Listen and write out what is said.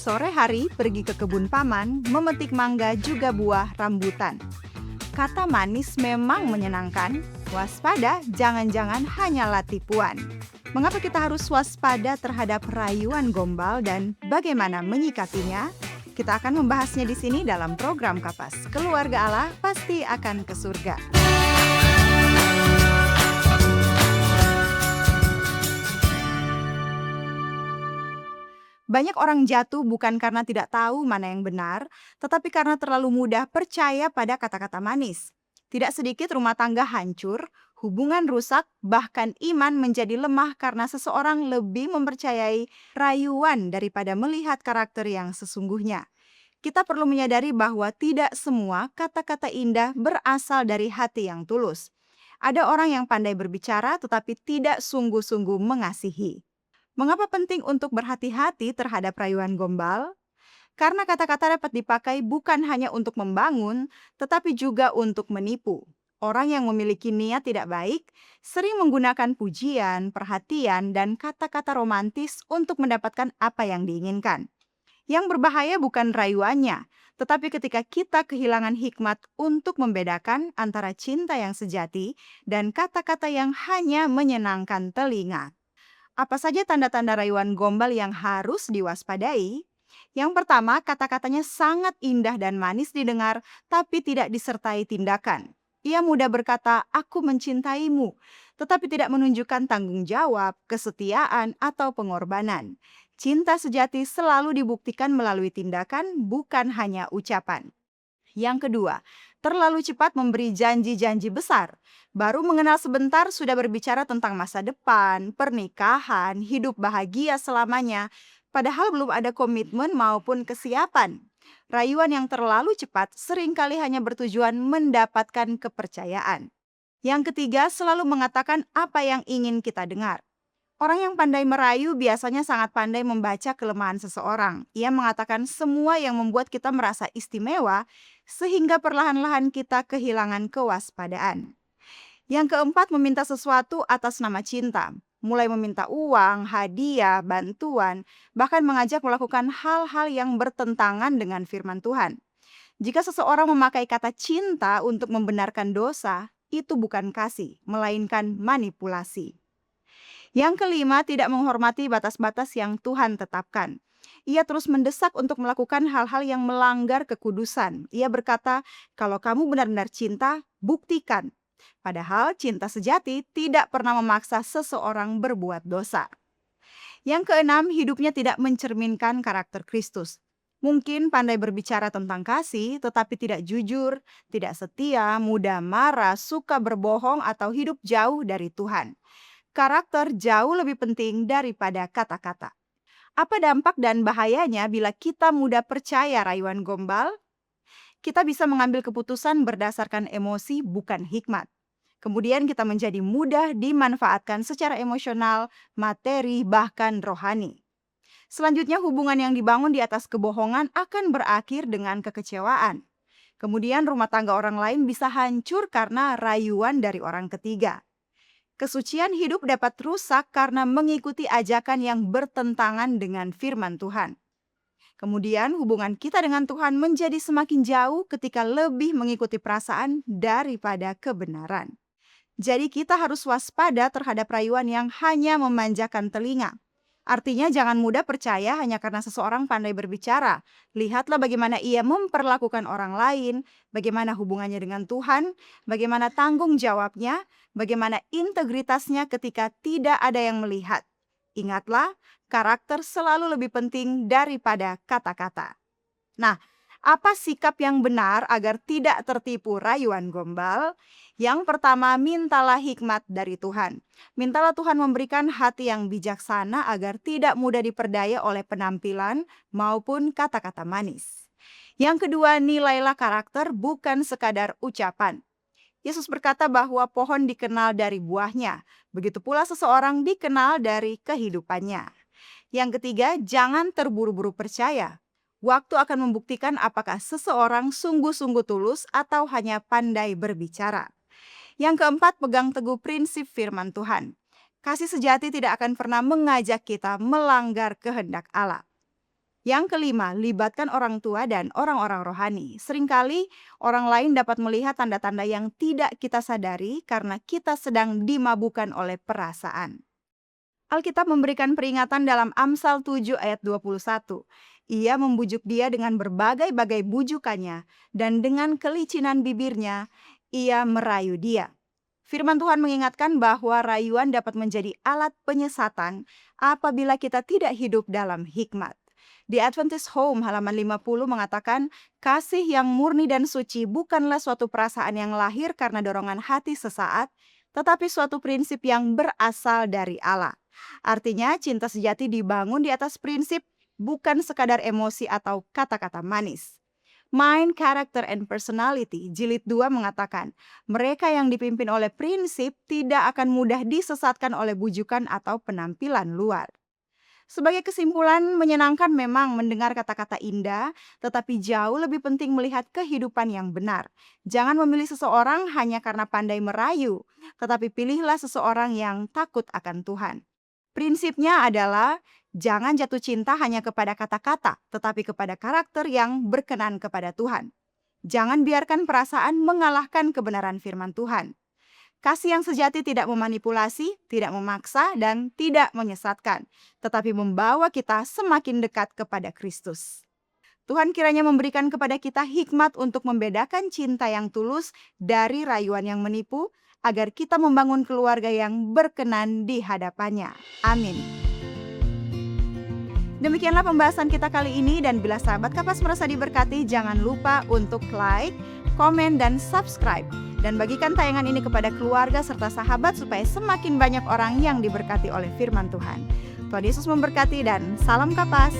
Sore hari pergi ke kebun paman, memetik mangga juga buah rambutan. Kata manis memang menyenangkan, waspada jangan-jangan hanyalah tipuan. Mengapa kita harus waspada terhadap rayuan gombal dan bagaimana menyikapinya? Kita akan membahasnya di sini dalam program Kapas. Keluarga Allah pasti akan ke surga. Banyak orang jatuh bukan karena tidak tahu mana yang benar, tetapi karena terlalu mudah percaya pada kata-kata manis. Tidak sedikit rumah tangga hancur, hubungan rusak, bahkan iman menjadi lemah karena seseorang lebih mempercayai rayuan daripada melihat karakter yang sesungguhnya. Kita perlu menyadari bahwa tidak semua kata-kata indah berasal dari hati yang tulus. Ada orang yang pandai berbicara tetapi tidak sungguh-sungguh mengasihi. Mengapa penting untuk berhati-hati terhadap rayuan gombal? Karena kata-kata dapat dipakai bukan hanya untuk membangun, tetapi juga untuk menipu. Orang yang memiliki niat tidak baik sering menggunakan pujian, perhatian, dan kata-kata romantis untuk mendapatkan apa yang diinginkan. Yang berbahaya bukan rayuannya, tetapi ketika kita kehilangan hikmat untuk membedakan antara cinta yang sejati dan kata-kata yang hanya menyenangkan telinga. Apa saja tanda-tanda rayuan gombal yang harus diwaspadai? Yang pertama, kata-katanya sangat indah dan manis didengar, tapi tidak disertai tindakan. Ia mudah berkata, "Aku mencintaimu," tetapi tidak menunjukkan tanggung jawab, kesetiaan, atau pengorbanan. Cinta sejati selalu dibuktikan melalui tindakan, bukan hanya ucapan. Yang kedua, terlalu cepat memberi janji-janji besar. Baru mengenal sebentar sudah berbicara tentang masa depan, pernikahan, hidup bahagia selamanya, padahal belum ada komitmen maupun kesiapan. Rayuan yang terlalu cepat seringkali hanya bertujuan mendapatkan kepercayaan. Yang ketiga, selalu mengatakan apa yang ingin kita dengar. Orang yang pandai merayu biasanya sangat pandai membaca kelemahan seseorang. Ia mengatakan semua yang membuat kita merasa istimewa, sehingga perlahan-lahan kita kehilangan kewaspadaan. Yang keempat, meminta sesuatu atas nama cinta. Mulai meminta uang, hadiah, bantuan, bahkan mengajak melakukan hal-hal yang bertentangan dengan firman Tuhan. Jika seseorang memakai kata cinta untuk membenarkan dosa, itu bukan kasih, melainkan manipulasi. Yang kelima, tidak menghormati batas-batas yang Tuhan tetapkan. Ia terus mendesak untuk melakukan hal-hal yang melanggar kekudusan. Ia berkata, "Kalau kamu benar-benar cinta, buktikan." Padahal cinta sejati tidak pernah memaksa seseorang berbuat dosa. Yang keenam, hidupnya tidak mencerminkan karakter Kristus. Mungkin pandai berbicara tentang kasih, tetapi tidak jujur, tidak setia, mudah marah, suka berbohong, atau hidup jauh dari Tuhan. Karakter jauh lebih penting daripada kata-kata. Apa dampak dan bahayanya bila kita mudah percaya rayuan gombal? Kita bisa mengambil keputusan berdasarkan emosi, bukan hikmat. Kemudian kita menjadi mudah dimanfaatkan secara emosional, materi, bahkan rohani. Selanjutnya, hubungan yang dibangun di atas kebohongan akan berakhir dengan kekecewaan. Kemudian rumah tangga orang lain bisa hancur karena rayuan dari orang ketiga. Kesucian hidup dapat rusak karena mengikuti ajakan yang bertentangan dengan firman Tuhan. Kemudian hubungan kita dengan Tuhan menjadi semakin jauh ketika lebih mengikuti perasaan daripada kebenaran. Jadi kita harus waspada terhadap rayuan yang hanya memanjakan telinga. Artinya jangan mudah percaya hanya karena seseorang pandai berbicara. Lihatlah bagaimana ia memperlakukan orang lain, bagaimana hubungannya dengan Tuhan, bagaimana tanggung jawabnya, bagaimana integritasnya ketika tidak ada yang melihat. Ingatlah, karakter selalu lebih penting daripada kata-kata. Nah, apa sikap yang benar agar tidak tertipu rayuan gombal? Yang pertama, mintalah hikmat dari Tuhan. Mintalah Tuhan memberikan hati yang bijaksana agar tidak mudah diperdaya oleh penampilan maupun kata-kata manis. Yang kedua, nilailah karakter bukan sekadar ucapan. Yesus berkata bahwa pohon dikenal dari buahnya, begitu pula seseorang dikenal dari kehidupannya. Yang ketiga, jangan terburu-buru percaya. Waktu akan membuktikan apakah seseorang sungguh-sungguh tulus atau hanya pandai berbicara. Yang keempat, pegang teguh prinsip firman Tuhan. Kasih sejati tidak akan pernah mengajak kita melanggar kehendak Allah. Yang kelima, libatkan orang tua dan orang-orang rohani. Seringkali orang lain dapat melihat tanda-tanda yang tidak kita sadari karena kita sedang dimabukkan oleh perasaan. Alkitab memberikan peringatan dalam Amsal 7 ayat 21. Ia membujuk dia dengan berbagai-bagai bujukannya, dan dengan kelicinan bibirnya, ia merayu dia. Firman Tuhan mengingatkan bahwa rayuan dapat menjadi alat penyesatan apabila kita tidak hidup dalam hikmat. Di Adventist Home halaman 50 mengatakan, kasih yang murni dan suci bukanlah suatu perasaan yang lahir karena dorongan hati sesaat, tetapi suatu prinsip yang berasal dari Allah. Artinya, cinta sejati dibangun di atas prinsip, bukan sekadar emosi atau kata-kata manis. Mind, Character, and Personality, jilid 2 mengatakan, mereka yang dipimpin oleh prinsip tidak akan mudah disesatkan oleh bujukan atau penampilan luar. Sebagai kesimpulan, menyenangkan memang mendengar kata-kata indah, tetapi jauh lebih penting melihat kehidupan yang benar. Jangan memilih seseorang hanya karena pandai merayu, tetapi pilihlah seseorang yang takut akan Tuhan. Prinsipnya adalah jangan jatuh cinta hanya kepada kata-kata, tetapi kepada karakter yang berkenan kepada Tuhan. Jangan biarkan perasaan mengalahkan kebenaran firman Tuhan. Kasih yang sejati tidak memanipulasi, tidak memaksa, dan tidak menyesatkan, tetapi membawa kita semakin dekat kepada Kristus. Tuhan kiranya memberikan kepada kita hikmat untuk membedakan cinta yang tulus dari rayuan yang menipu, agar kita membangun keluarga yang berkenan di hadapannya. Amin. Demikianlah pembahasan kita kali ini, dan bila sahabat Kapas merasa diberkati, jangan lupa untuk like, komen, dan subscribe. Dan bagikan tayangan ini kepada keluarga serta sahabat supaya semakin banyak orang yang diberkati oleh firman Tuhan. Tuhan Yesus memberkati dan salam Kapas.